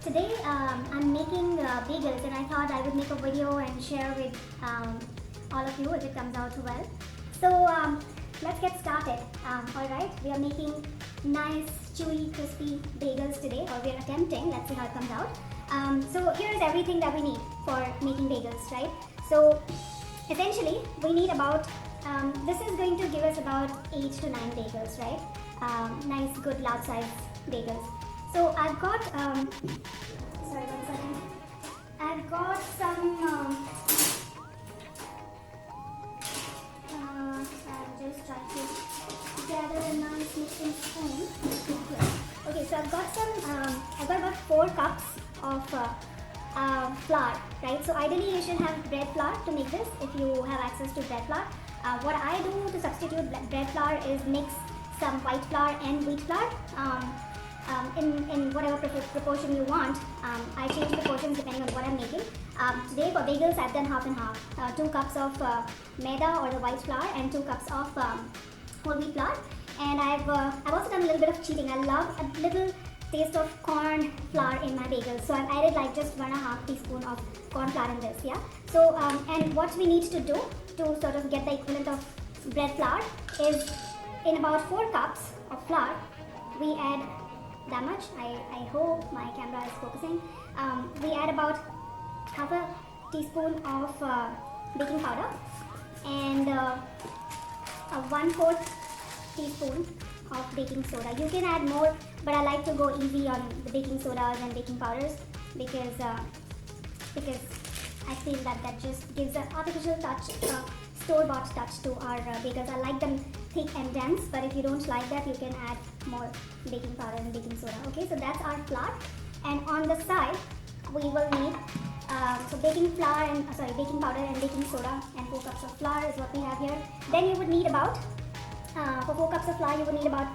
Today I'm making bagels, and I thought I would make a video and share with all of you if it comes out well. So let's get started. Alright, we are making nice, chewy, crispy bagels today, or we are attempting. Let's see how it comes out. So here's everything that we need for making bagels, right? So essentially we need about, this is going to give us about 8 to 9 bagels, right? Nice, good, large size bagels. So I've got, sorry, 1 second. I've got some, I'll just try to gather a nice mixing spoon. Okay, so I've got about 4 cups of flour, right? So ideally you should have bread flour to make this if you have access to bread flour. What I do to substitute bread flour is mix some white flour and wheat flour. In whatever proportion you want. I change the proportions depending on what I'm making. Today for bagels I've done half and half. 2 cups of maida or the white flour and 2 cups of whole wheat flour. And I've also done a little bit of cheating. I love a little taste of corn flour in my bagels. So I've added like just 1.5 teaspoon of corn flour in this, yeah. So and what we need to do to sort of get the equivalent of bread flour is in about 4 cups of flour we add that much. I hope my camera is focusing. We add about half a teaspoon of baking powder and a 1/4 teaspoon of baking soda. You can add more, but I like to go easy on the baking sodas and baking powders because I feel that just gives an artificial touch, store-bought touch to our bagels. I like them thick and dense, but if you don't like that, you can add more baking powder and baking soda. Okay, so that's our flour, and on the side we will need so baking powder and baking soda, and 4 cups of flour is what we have here. Then you would need about for 4 cups of flour you would need about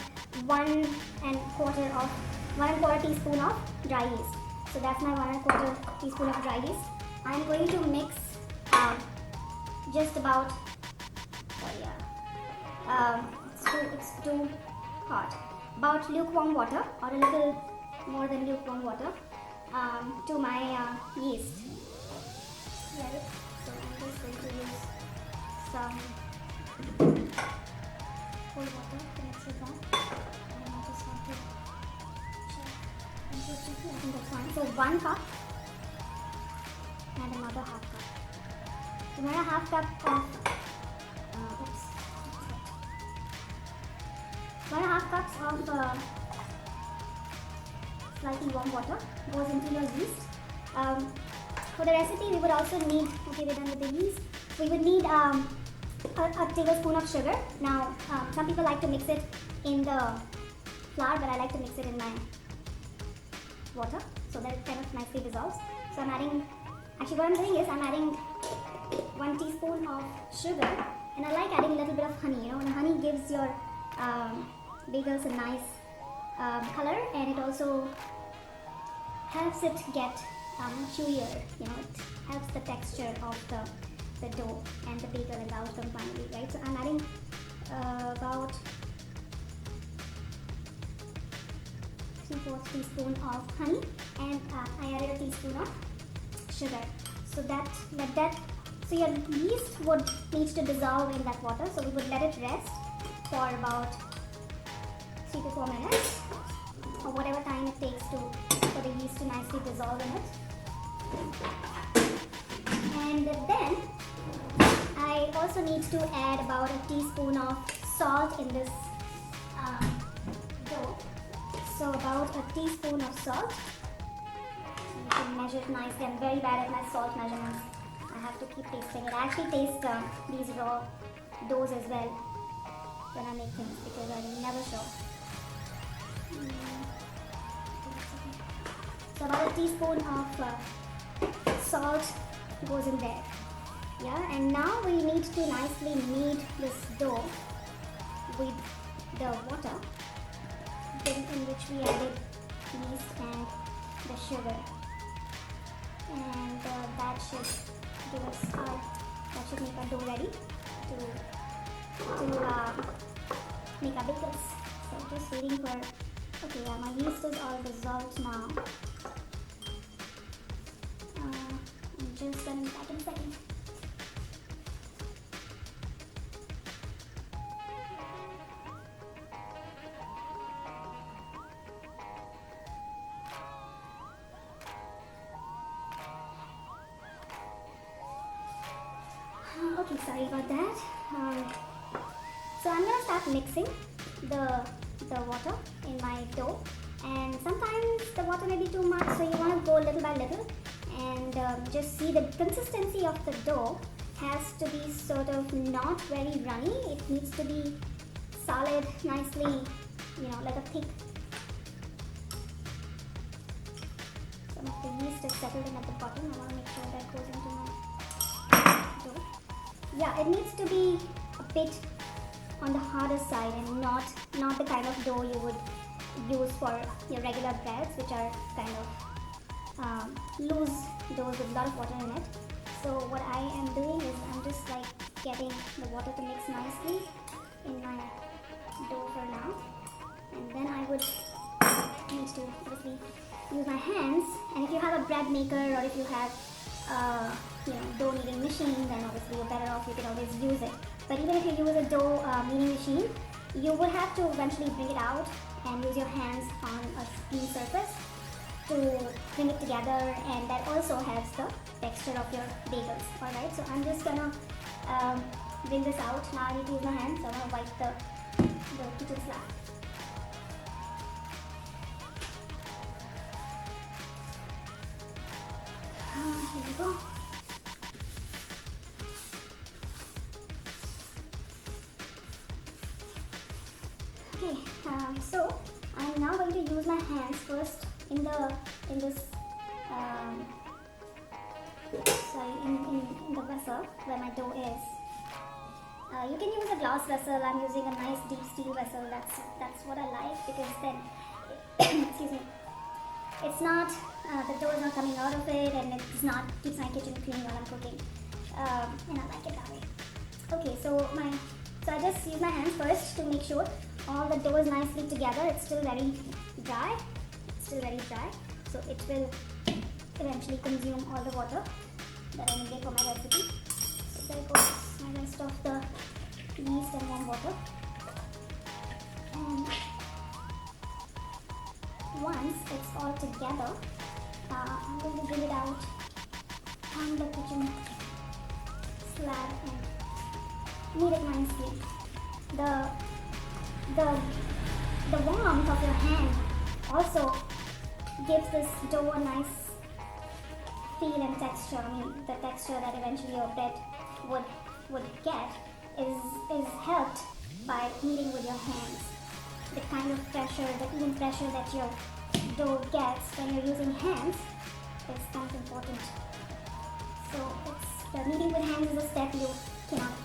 1.25 teaspoon of dry yeast. So that's my 1.25 teaspoon of dry yeast. I'm going to mix just about, it's too hot, about lukewarm water or a little more than lukewarm water to my yeast. Right. So I'm just going to use some cold water to mix with that. And I just want to check. I think that's fine. So 1 cup and another half cup. So another half cup of 1.5 cups of slightly warm water goes into your yeast. For the recipe we would also need, okay, we're done with the yeast, we would need a tablespoon of sugar. Now some people like to mix it in the flour, but I like to mix it in my water so that it kind of nicely dissolves. So I'm adding, actually what I'm doing is I'm adding 1 teaspoon of sugar, and I like adding a little bit of honey. You know, the honey gives your bagels a nice color, and it also helps it get chewier. You know, it helps the texture of the dough and the bagel and the outcome finally, right? So I'm adding about 3/4 teaspoon of honey, and I added a teaspoon of sugar. So so your yeast would need to dissolve in that water. So we would let it rest for about 3 to 4 minutes, or whatever time it takes for the yeast to nicely dissolve in it. And then I also need to add about a teaspoon of salt in this dough. So about a teaspoon of salt. You can measure it nicely. I'm very bad at my salt measurements. I have to keep tasting it. I actually taste these raw doughs as well when I make things because I'm never sure. So about a teaspoon of salt goes in there. Yeah, and now we need to nicely knead this dough with the water in which we added yeast and the sugar, and that should give us that should make our dough ready to make our bagels. So just waiting for, okay, yeah, my yeast is all dissolved now. sorry about that. So I'm gonna start mixing the water in my dough, and sometimes the water may be too much, so you want to go little by little and just see the consistency of the dough has to be sort of not very runny. It needs to be solid, nicely, like a thick. Some of the yeast is settled in at the bottom. I want to make sure that goes into my dough. Yeah, it needs to be a bit on the harder side and not the kind of dough you would use for your regular breads, which are kind of loose doughs with a lot of water in it. So what I am doing is I'm just like getting the water to mix nicely in my dough for now, and then I would need to obviously use my hands. And if you have a bread maker, or if you have dough kneading machine, then obviously you're better off, you can always use it. But even if you use a dough kneading machine, you will have to eventually bring it out and use your hands on a clean surface to bring it together, and that also helps the texture of your bagels. Alright, so I'm just gonna bring this out. Now I need to use my hands, so I'm gonna wipe the kitchen slab. Here we go. Okay, so I'm now going to use my hands first in the vessel where my dough is. You can use a glass vessel. I'm using a nice deep steel vessel. That's what I like, because then excuse me, it's not the dough is not coming out of it, and it's not keeps my kitchen clean while I'm cooking, and I like it that way. Okay, so I just use my hands first to make sure all the dough is nicely together. It's still very dry. So it will eventually consume all the water that I needed for my recipe. So there goes my rest of the yeast and warm water. And once it's all together, I'm going to bring it out on the kitchen slab and knead it nicely. The warmth of your hand also gives this dough a nice feel and texture. I mean, the texture that eventually your bread would get is helped by kneading with your hands. The kind of pressure, the even pressure that your dough gets when you're using hands is kind of important. So the kneading with hands is a step you cannot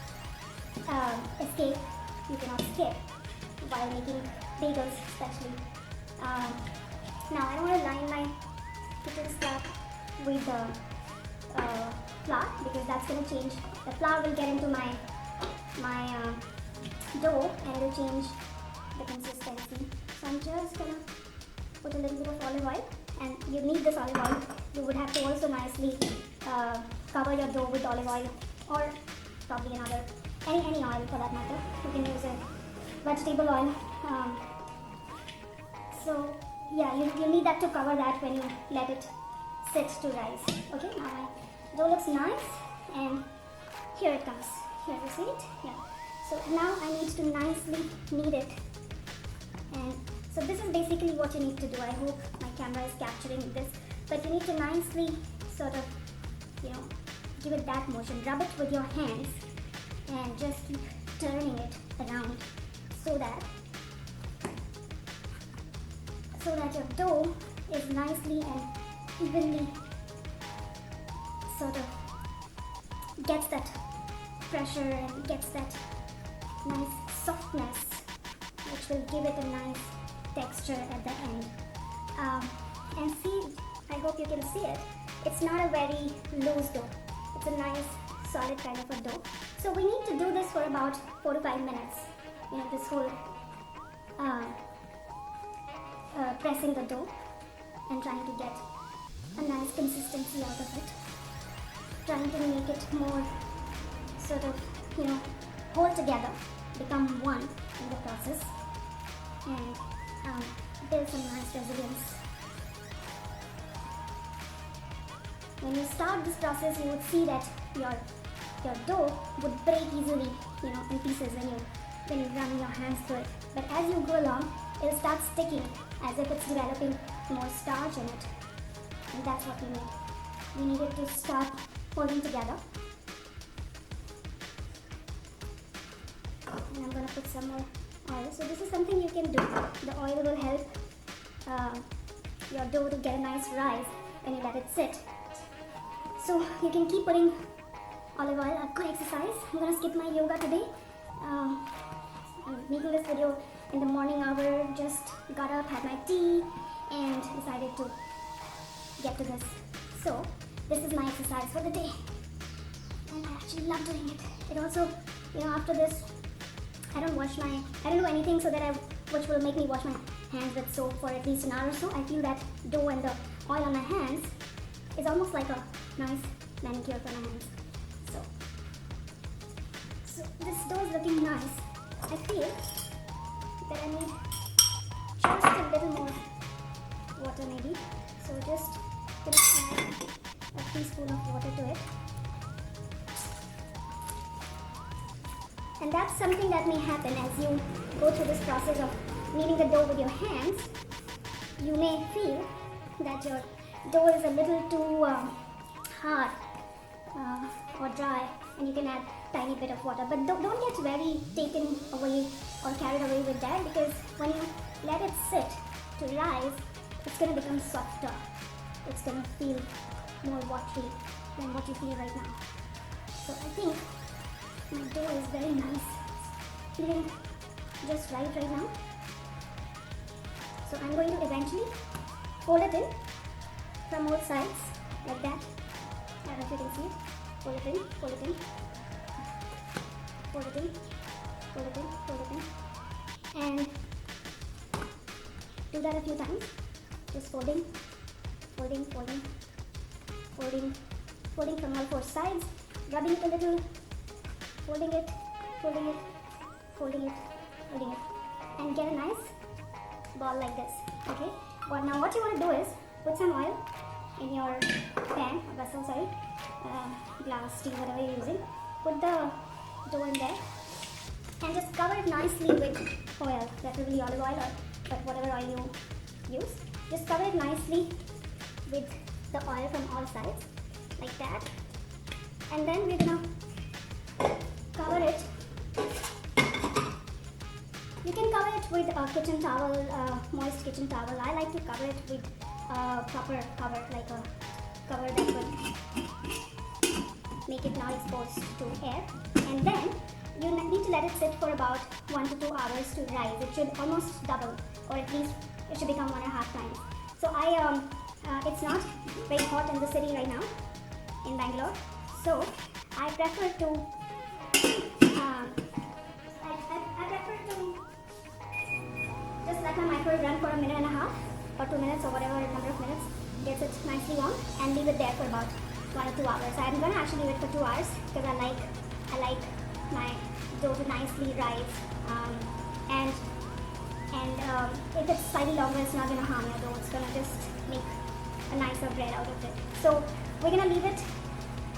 escape. You cannot skip while making bagels, especially. Now I don't want to line my kitchen slab with the flour, because that's going to change. The flour will get into my dough and it will change the consistency. So I'm just going to put a little bit of olive oil, and you need this olive oil. You would have to also nicely cover your dough with olive oil, or probably any oil for that matter. You can use a vegetable oil. So yeah, you need that to cover that when you let it sit to rise. Okay, now my dough looks nice, and here it comes. Here you see it? Yeah. So now I need to nicely knead it, and so this is basically what you need to do. I hope my camera is capturing this, but you need to nicely sort of, give it that motion. Rub it with your hands and just keep turning it around so that your dough is nicely and evenly sort of gets that pressure and gets that nice softness, which will give it a nice texture at the end. And see, I hope you can see it. It's not a very loose dough. It's a nice solid kind of a dough. So we need to do this for about 4 to 5 minutes. This whole pressing the dough and trying to get a nice consistency out of it. Trying to make it more sort of, hold together, become one in the process, and build some nice resilience. When you start this process, you would see that your your dough would break easily, in pieces when you run your hands through it. But as you go along, it'll start sticking as if it's developing more starch in it. And that's what we need. We need it to start holding together. And I'm going to put some more oil. So this is something you can do. The oil will help your dough to get a nice rise when you let it sit. So you can keep putting olive oil. A good exercise. I'm going to skip my yoga today. I'm making this video in the morning hour. Just got up, had my tea, and decided to get to this. So this is my exercise for the day, and I actually love doing it. It also, after this, I don't do anything which will make me wash my hands with soap for at least an hour or so. I feel that dough and the oil on my hands is almost like a nice manicure for my hands. So this dough is looking nice. I feel that I need just a little more water maybe. So just gonna add a teaspoon of water to it. And that's something that may happen as you go through this process of kneading the dough with your hands. You may feel that your dough is a little too hard or dry, and you can add tiny bit of water. But don't get very taken away or carried away with that, because when you let it sit to rise, it's going to become softer. It's going to feel more watery than what you feel right now. So I think my dough is very nice, feeling just right now. So I'm going to eventually fold it in from all sides like that. I don't know if you can see it. Fold it in, fold it in, fold it in, fold it in, fold it in, and do that a few times. Just folding, folding, folding, folding, folding from all four sides, rubbing it a little, folding it, folding it, folding it, folding it, and get a nice ball like this. Okay. Well, now what you want to do is put some oil in your pan or vessel, sorry, glass, steel, whatever you're using. Put the dough in there and just cover it nicely with oil, preferably olive oil or whatever oil you use. Just cover it nicely with the oil from all sides like that, and then we're gonna cover it. You can cover it with a kitchen towel, moist kitchen towel. I like to cover it with a proper cover, like a cover that would make it not exposed to air. And then you need to let it sit for about 1 to 2 hours to rise. It should almost double, or at least it should become 1.5 times. So it's not very hot in the city right now in Bangalore, so I prefer to just let my microwave run for 1.5 minutes or 2 minutes or whatever number of minutes gets it nicely warm, and leave it there for about 1 or 2 hours. I'm gonna actually leave it for 2 hours because I like my dough to nicely rise, and if it's slightly longer, it's not gonna harm your dough. It's gonna just make a nicer bread out of it. So we're gonna leave it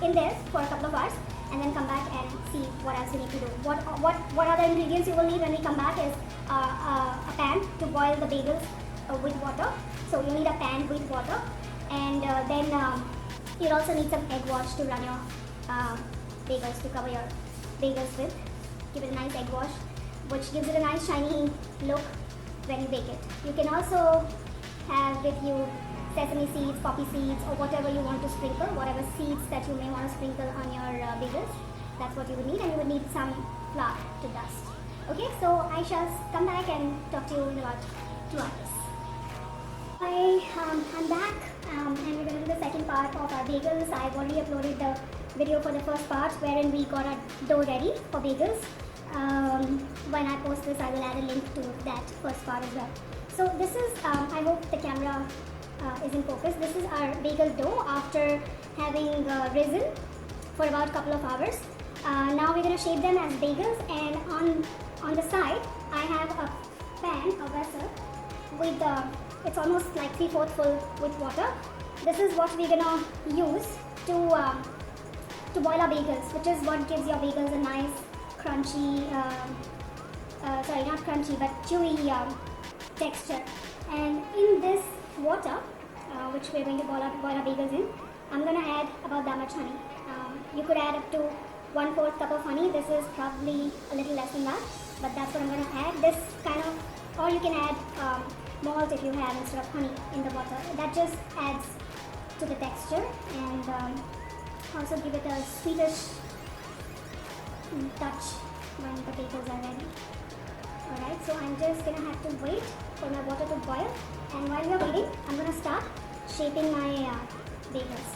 in there for a couple of hours, and then come back and see what else we need to do. What other ingredients you will need when we come back is a pan to boil the bagels with water. So you need a pan with water, and then you'll also need some egg wash to run your bagels, to cover your bagels with. Give it a nice egg wash, which gives it a nice shiny look when you bake it. You can also have with you sesame seeds, poppy seeds, or whatever you want to sprinkle, whatever seeds that you may want to sprinkle on your bagels. That's what you would need, and you would need some flour to dust. Okay, so I shall come back and talk to you in about 2 hours. I'm back, and we're going to do the second part of our bagels. I've already uploaded the video for the first part, wherein we got our dough ready for bagels. When I post this, I will add a link to that first part as well. So this is, I hope the camera is in focus. This is our bagel dough after having risen for about a couple of hours. Now we're going to shape them as bagels, and on the side I have a pan, a vessel with it's almost like 3/4 full with water. This is what we're going to use to to boil our bagels, which is what gives your bagels a nice crunchy, sorry, not crunchy, but chewy texture. And in this water, which we're going to boil our bagels in, I'm going to add about that much honey. You could add up to 1/4 cup of honey. This is probably a little less than that, but that's what I'm going to add. This kind of, or you can add malt if you have instead of honey in the water. That just adds to the texture and also give it a sweetish touch when the bagels are ready. Alright, so I'm just going to have to wait for my water to boil, and while we're waiting, I'm going to start shaping my bagels.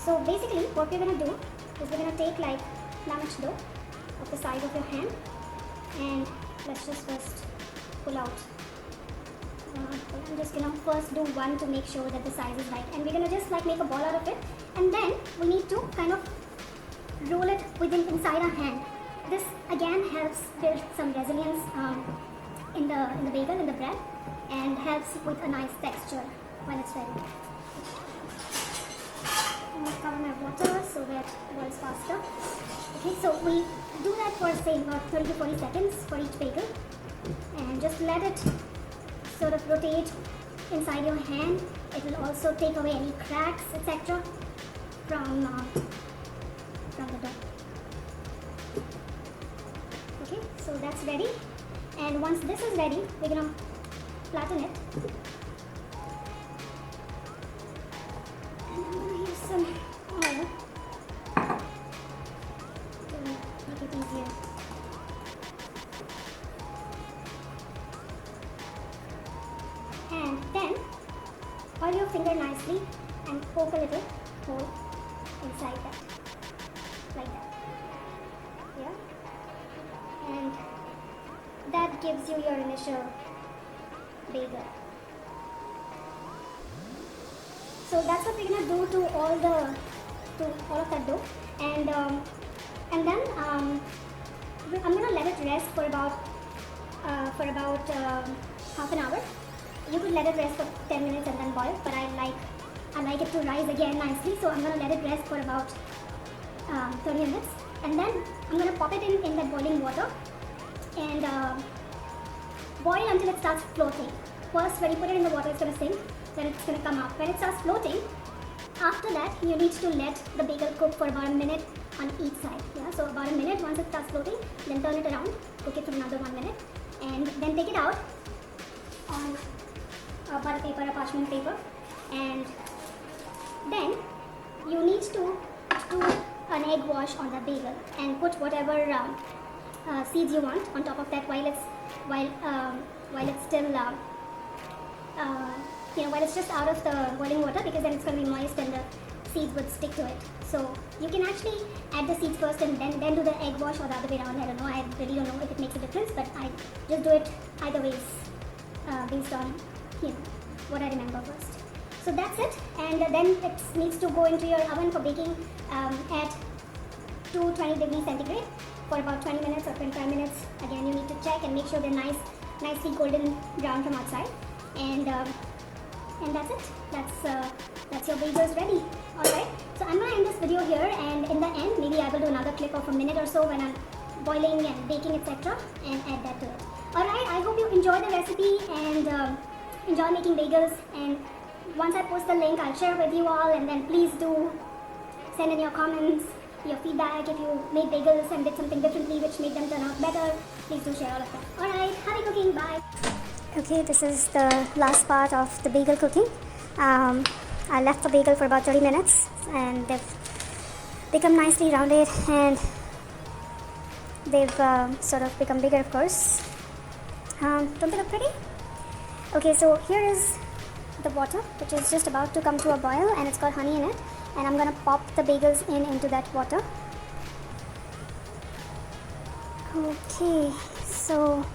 So basically what we're going to do is we're going to take like that much dough of the size of your hand, and let's just first pull out. I'm just going to first do one to make sure that the size is right, and we're going to just like make a ball out of it, and then we need to kind of roll it inside our hand. This again helps build some resilience in the bagel, in the bread, and helps with a nice texture when it's ready. I'm going to cover my water so that it boils faster. Okay, so we do that for say about 30 to 40 seconds for each bagel, and just let it sort of rotate inside your hand. It will also take away any cracks, etc. from the dough. Okay, so that's ready, and once this is ready, we're gonna flatten it, and I'm gonna use some oil to make it easier. And then oil your finger nicely and poke a little hole inside that, like that. Yeah, and that gives you your initial bagel. So that's what we're gonna do to all of that dough, and then I'm gonna let it rest for about half an hour. You could let it rest for 10 minutes and then boil, but I like it to rise again nicely, so I'm going to let it rest for about 30 minutes, and then I'm going to pop it in that boiling water and boil until it starts floating. First, when you put it in the water, it's going to sink, then it's going to come up. When it starts floating, after that, you need to let the bagel cook for about a minute on each side. Yeah, so about a minute. Once it starts floating, then turn it around, cook it for another 1 minute, and then take it out on butter paper or parchment paper, and then you need to do an egg wash on the bagel and put whatever seeds you want on top of that while it's still while it's just out of the boiling water, because then it's going to be moist and the seeds would stick to it. So you can actually add the seeds first and then do the egg wash, or the other way around. I don't know. I really don't know if it makes a difference, but I just do it either ways based on what I remember first. So that's it, and then it needs to go into your oven for baking at 220 degrees centigrade for about 20 minutes or 25 minutes. Again, you need to check and make sure they're nicely golden brown from outside, and that's it. That's your bagels ready. Alright, so I'm going to end this video here, and in the end maybe I will do another clip of a minute or so when I'm boiling and baking, etc., and add that to it. Alright, I hope you enjoy the recipe and enjoy making bagels, and once I post the link, I'll share with you all, and then please do send in your comments, your feedback. If you made bagels and did something differently which made them turn out better, please do share all of that. Alright, happy cooking, bye! Okay, this is the last part of the bagel cooking. I left the bagel for about 30 minutes, and they've become nicely rounded, and they've sort of become bigger, of course. Don't they look pretty? Okay, so here is the water, which is just about to come to a boil, and it's got honey in it, and I'm going to pop the bagels into that water. Okay, so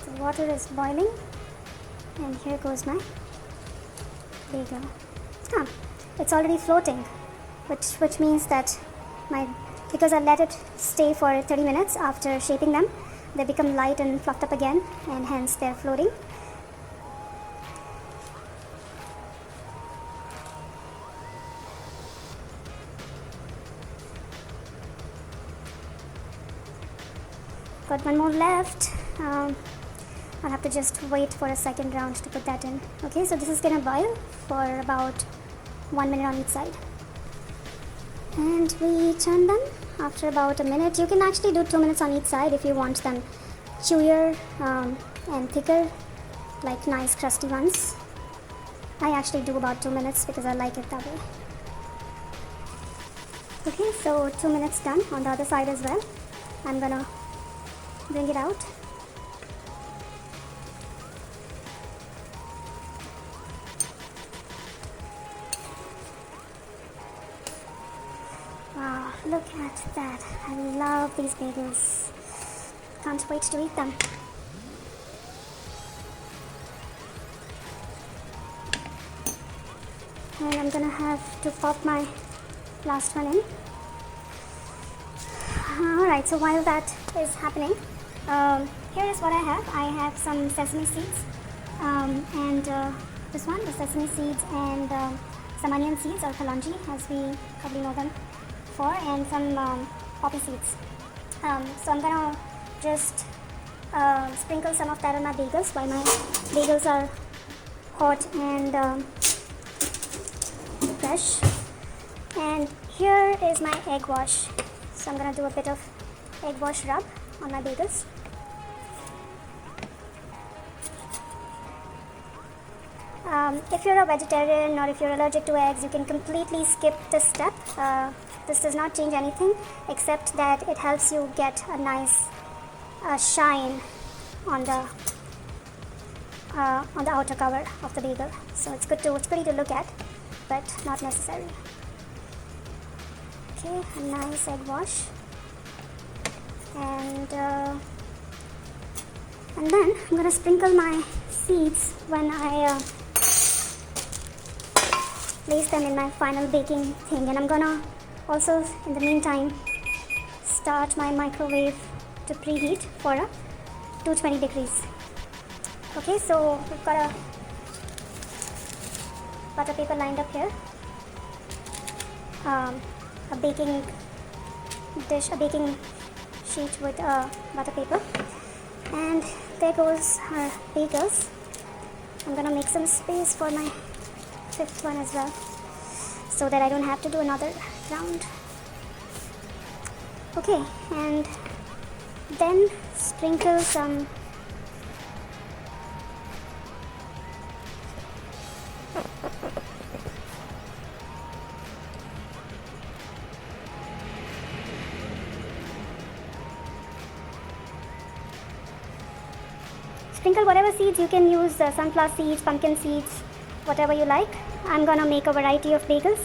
the water is boiling, and here goes my bagel. It's already floating, which means that because I let it stay for 30 minutes after shaping them, they become light and fluffed up again, and hence they're floating. got one more left. I'll have to just wait for a second round to put that in. Okay, so this is gonna boil for about 1 minute on each side. And we turn them after about a minute. You can actually do 2 minutes on each side if you want them chewier and thicker, like nice crusty ones. I actually do about 2 minutes because I like it that way. Okay, so 2 minutes done on the other side as well. I'm gonna bring it out. Wow, look at that. I love these bagels. Can't wait to eat them. And I'm gonna have to pop my last one in. Alright, so while that is happening, here is what I have. I have some sesame seeds and this one is sesame seeds and some onion seeds or kalonji as we probably know them for, and some poppy seeds. So I'm gonna just sprinkle some of that on my bagels while my bagels are hot and fresh. And here is my egg wash. So I'm gonna do a bit of egg wash rub on my bagels. If you're a vegetarian or if you're allergic to eggs, you can completely skip this step. This does not change anything except that it helps you get a nice shine on the outer cover of the bagel. So it's pretty to look at, but not necessary. Okay, a nice egg wash, and then I'm gonna sprinkle my seeds when I place them in my final baking thing, and I'm gonna also in the meantime start my microwave to preheat for 220 degrees. Okay, so we've got a butter paper lined up here, a baking dish, a baking sheet with butter paper, and there goes our bagels. I'm gonna make some space for my fifth one as well, so that I don't have to do another round. Okay, and then sprinkle some whatever seeds. You can use sunflower seeds, pumpkin seeds, whatever you like. I'm gonna make a variety of bagels,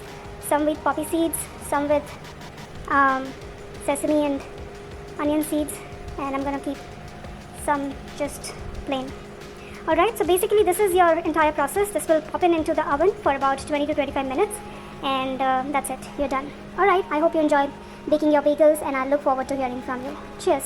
some with poppy seeds, some with sesame and onion seeds, and I'm gonna keep some just plain. Alright, so basically this is your entire process. This will pop into the oven for about 20 to 25 minutes, and that's it, you're done. Alright, I hope you enjoyed baking your bagels, and I look forward to hearing from you. Cheers!